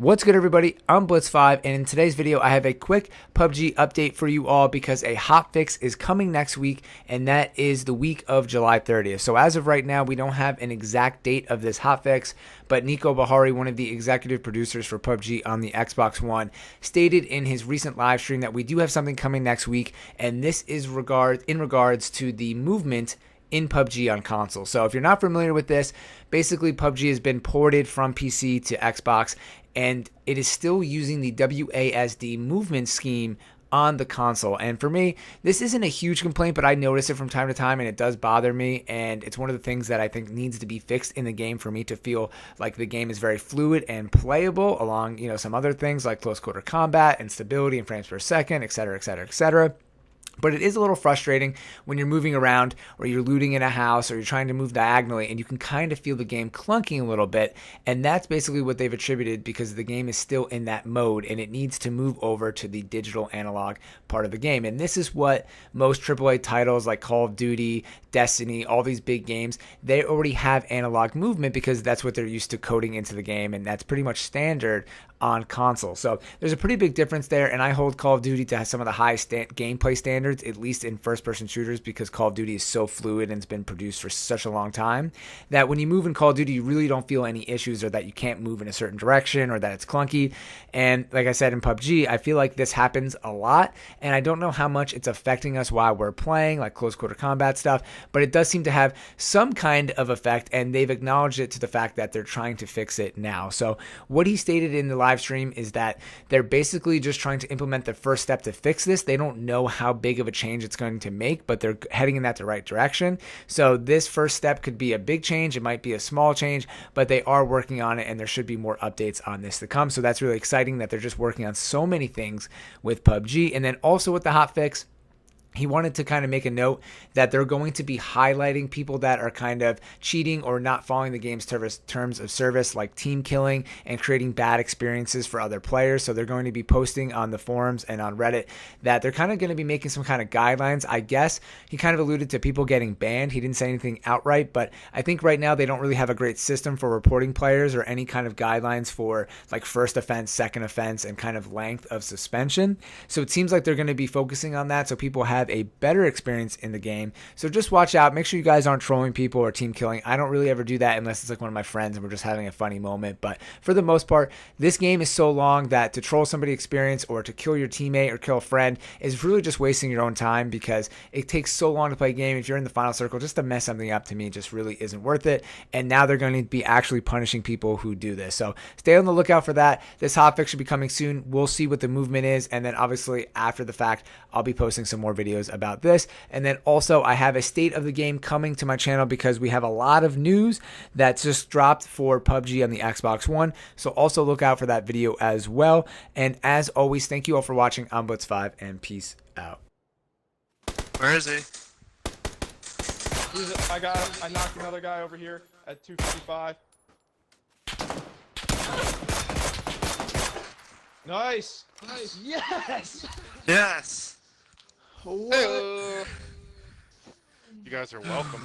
What's good, everybody? I'm Blitz5, and in today's video I have a quick PUBG update for you all because a hotfix is coming next week, and that is the week of July 30th. So as of right now, we don't have an exact date of this hotfix, but Nico Bahari, one of the executive producers for PUBG on the Xbox One, stated in his recent live stream that we do have something coming next week, and this is in regards to the movement in PUBG on console. So if you're not familiar with this, basically PUBG has been ported from PC to Xbox, and it is still using the WASD movement scheme on the console. And for me, this isn't a huge complaint, but I notice it from time to time and it does bother me, and it's one of the things that I think needs to be fixed in the game for me to feel like the game is very fluid and playable, along some other things like close quarter combat and stability and frames per second, etc., etc., etc. But it is a little frustrating when you're moving around or you're looting in a house or you're trying to move diagonally and you can kind of feel the game clunking a little bit. And that's basically what they've attributed, because the game is still in that mode and it needs to move over to the digital analog part of the game. And this is what most AAA titles like Call of Duty, Destiny, all these big games, they already have analog movement because that's what they're used to coding into the game, and that's pretty much standard on console. So there's a pretty big difference there, and I hold Call of Duty to have some of the highest gameplay standards, at least in first-person shooters, because Call of Duty is so fluid and it's been produced for such a long time that when you move in Call of Duty, you really don't feel any issues or that you can't move in a certain direction or that it's clunky. And like I said, in PUBG, I feel like this happens a lot, and I don't know how much it's affecting us while we're playing, like close quarter combat stuff, but it does seem to have some kind of effect, and they've acknowledged it to the fact that they're trying to fix it now. So what he stated in the live stream is that they're basically just trying to implement the first step to fix this. They don't know how big of a change it's going to make, but they're heading in that the right direction. So this first step could be a big change, it might be a small change, but they are working on it, and there should be more updates on this to come. So that's really exciting that they're just working on so many things with PUBG. And then also with the hotfix, he wanted to kind of make a note that they're going to be highlighting people that are kind of cheating or not following the game's terms of service, like team killing and creating bad experiences for other players. So they're going to be posting on the forums and on Reddit that they're kind of going to be making some kind of guidelines. I guess he kind of alluded to people getting banned. He didn't say anything outright, but I think right now they don't really have a great system for reporting players or any kind of guidelines for like first offense, second offense, and kind of length of suspension. So it seems like they're going to be focusing on that so people have a better experience in the game. So just watch out. Make sure you guys aren't trolling people or team killing. I don't really ever do that unless it's like one of my friends and we're just having a funny moment. But for the most part, this game is so long that to troll somebody's experience or to kill your teammate or kill a friend is really just wasting your own time, because it takes so long to play a game. If you're in the final circle, just to mess something up, to me, just really isn't worth it. And now they're going to be actually punishing people who do this. So stay on the lookout for that. This hotfix should be coming soon. We'll see what the movement is. And then obviously after the fact, I'll be posting some more videos about this. And then also I have a state of the game coming to my channel because we have a lot of news that's just dropped for PUBG on the Xbox One. So also look out for that video as well. And as always, thank you all for watching. I'm Blitz5, and peace out. Where is he? I got him. I knocked another guy over here at 255. Nice! Nice! Yes! Yes! Whoa. You guys are welcome.